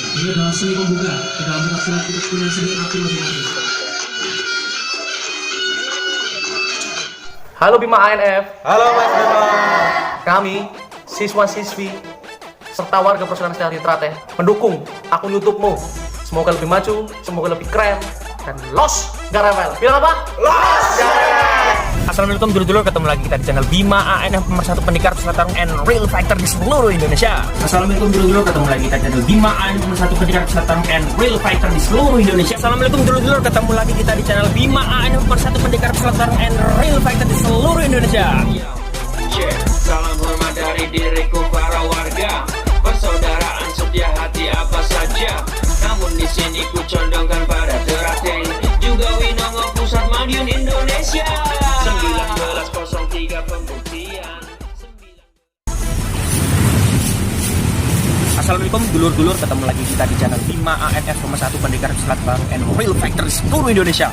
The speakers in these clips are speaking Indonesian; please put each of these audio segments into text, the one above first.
Ini adalah seni pembuka. Di dalam pentas silat kita punya seni api masing-masing. Halo Bima ANF. Halo Mas Bima. Kami siswa-siswi serta warga Persaudaraan Setia Trate mendukung akun YouTube-mu. Semoga lebih maju, semoga lebih keren dan los garewel. Bilang apa? Los garewel. Assalamualaikum dulur-dulur, ketemu lagi kita di channel Bima ANF, pemersatu pendekar peserta tarung and real fighter di seluruh Indonesia. Assalamualaikum dulur-dulur, ketemu lagi kita di channel Bima ANF, pemersatu pendekar peserta tarung and real fighter di seluruh Indonesia. Assalamualaikum dulur-dulur, ketemu lagi kita di channel Bima ANF, pemersatu pendekar peserta tarung and real fighter di seluruh Indonesia. Salam hormat dari diriku para warga, persaudaraan setia hati apa saja. Namun di sini ku condongkan pada Teratai, juga Winongo Pusat Madiun Indonesia. 1903 pembuktian. Assalamualaikum dulur-dulur, ketemu lagi kita di channel Bima ANF, pemersatu pendekar peserta tarung and real fighter di seluruh Indonesia.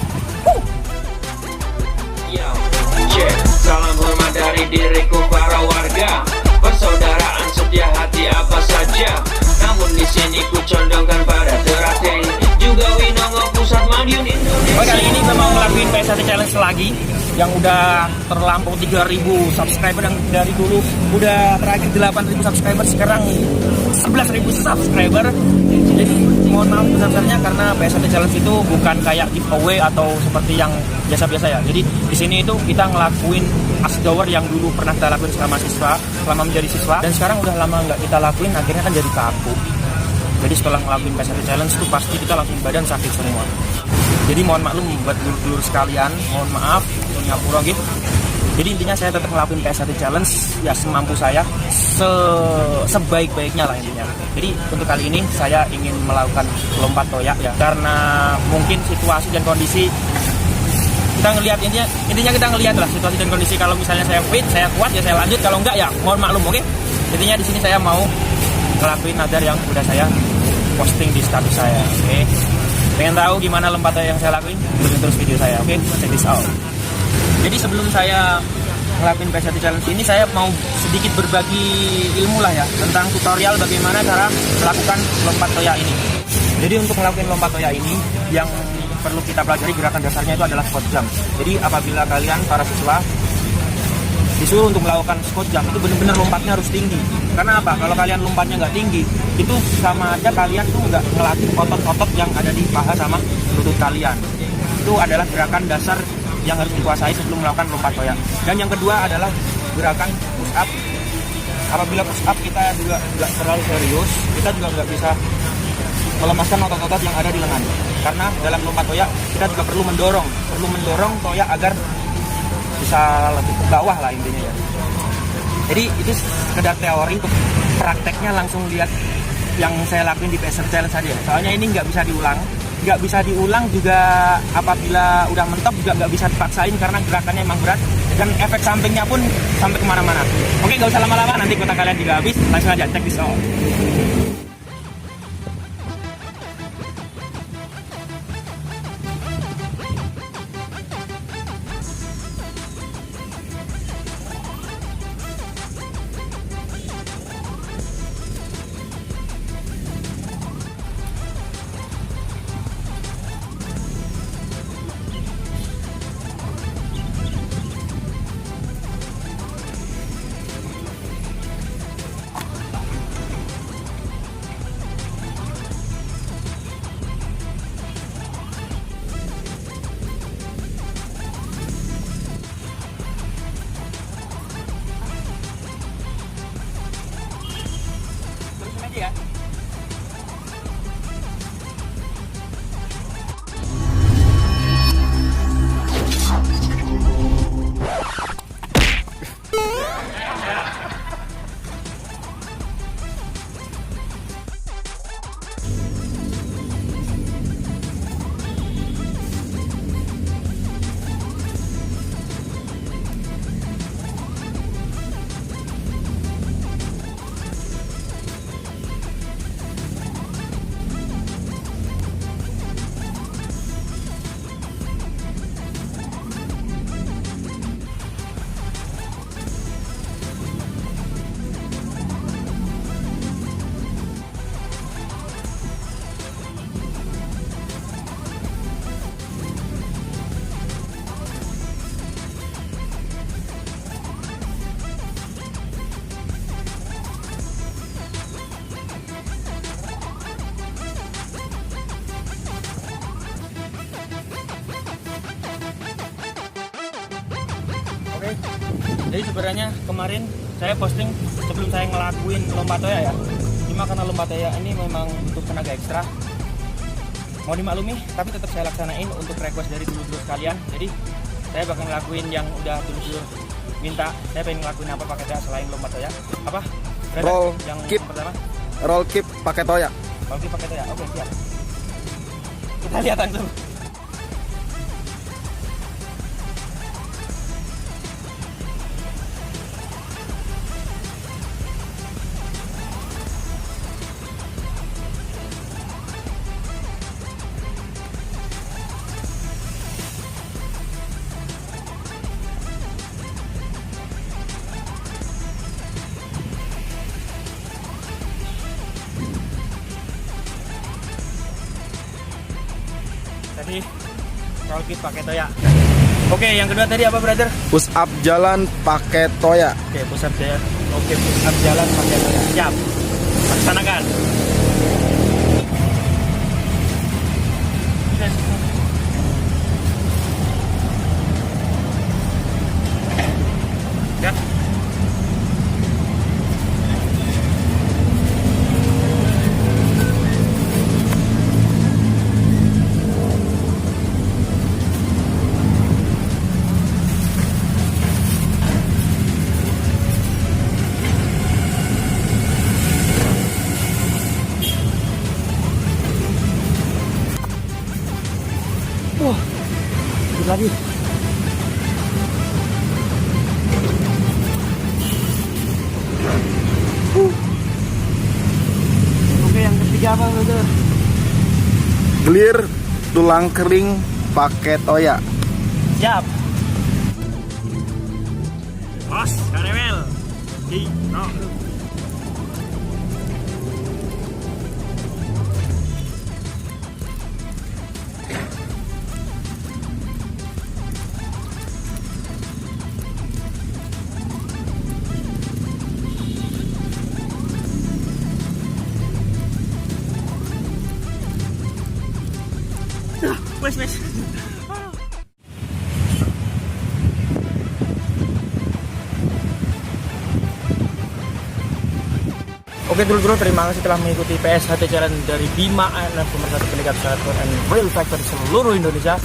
Salam hormat dari diriku para warga, persaudaraan setia hati apa saja. Namun di sini ku condongkan pada Teratai, juga Winongo Pusat Madiun Indonesia. Kali ini kita mau ngelakuin PS1 challenge lagi yang udah terlampau 3.000 subscriber, yang dari dulu udah terakhir 8.000 subscriber, sekarang 11.000 subscriber. Jadi mohon maaf besar-besarnya karena PS1 challenge itu bukan kayak giveaway atau seperti yang biasa-biasa ya. Jadi di sini itu kita ngelakuin asdower yang dulu pernah kita lakuin selama menjadi siswa, dan sekarang udah lama nggak kita lakuin, akhirnya kan jadi kaku. Jadi setelah ngelakuin PS1 challenge itu pasti kita langsung badan sakit semua. Jadi mohon maklum buat dulur-dulur sekalian, mohon maaf ngapura gitu. Jadi intinya saya tetap ngelakuin PS1 challenge ya semampu saya, sebaik-baiknya lah intinya. Jadi untuk kali ini saya ingin melakukan lompat toyak ya, karena mungkin situasi dan kondisi kita ngelihat, intinya kita ngelihat lah situasi dan kondisi. Kalau misalnya saya fit, saya kuat ya saya lanjut, kalau enggak ya mohon maklum, oke? Intinya di sini saya mau ngelakuin nadar yang udah saya posting di status saya, oke? Pengen tahu gimana lompat toyak yang saya lakuin? Ikutin terus video saya, oke? Check this out. Jadi sebelum saya ngelakuin PS1 challenge ini, saya mau sedikit berbagi ilmu lah ya tentang tutorial bagaimana cara melakukan lompat toyak ini. Jadi untuk melakukan lompat toyak ini yang perlu kita pelajari gerakan dasarnya itu adalah squat jump. Jadi apabila kalian para siswa disuruh untuk melakukan squat jump, itu benar-benar lompatnya harus tinggi. Karena apa? Kalau kalian lompatnya nggak tinggi, itu sama aja kalian tuh nggak ngelatih otot-otot yang ada di paha sama lutut kalian. Itu adalah gerakan dasar yang harus dikuasai sebelum melakukan lompat toyak. Dan yang kedua adalah gerakan push up. Apabila push up kita juga nggak terlalu serius, kita juga nggak bisa melemaskan otot-otot yang ada di lengan. Karena dalam lompat toyak kita juga perlu mendorong toyak agar bisa lebih ke bawah lah intinya ya. Jadi itu sekedar teori, untuk prakteknya langsung lihat yang saya lakuin di PS1 challenge saja. Soalnya ini nggak bisa diulang juga, apabila udah mentok juga nggak bisa dipaksain karena gerakannya emang berat dan efek sampingnya pun sampai kemana-mana. Oke, nggak usah lama-lama, nanti kota kalian juga habis, langsung aja check this out. Jadi sebenarnya kemarin saya posting sebelum saya ngelakuin lomba toya ya. Cuma karena lomba toya ini memang butuh tenaga ekstra. Mau dimaklumi, tapi tetap saya laksanain untuk request dari dulur-dulur sekalian. Jadi saya bakal ngelakuin yang udah dulur-dulur minta. Saya pengen ngelakuin apa pakai toya selain lomba toya. Apa? Roll yang keep. pertama. Roll keep pakai toya. Roll keep pakai toya. Oke, siap. Kita lihat langsung. Tadi roll keep pakai toya. Oke, yang kedua tadi apa, brother? Push up jalan pakai toya. Oke, push up jalan. Oke, push up jalan pakai toya. Siap. Laksanakan. Ya. Lagi. Oke, yang ketiga apa, brother? Clear tulang kering pakai toya. Siap. Bos, karewel. Di, no. Wes. Oke dulu terima kasih telah mengikuti PSHT Challenge dari Bima ANF pemersatu pendidikan Smartphone and Real Factory seluruh Indonesia.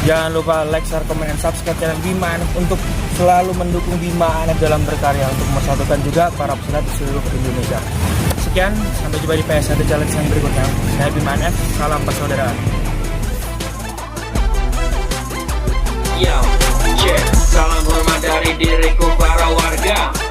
Jangan lupa like, share, komen, dan subscribe channel Bima ANF untuk selalu mendukung Bima ANF dalam berkarya untuk mempersatukan juga para pesenat di seluruh Indonesia. Sekian, sampai jumpa di PSHT Challenge yang berikutnya. Saya Bima ANF, salam persaudaraan. Yo, check, salam hormat dari diriku para warga.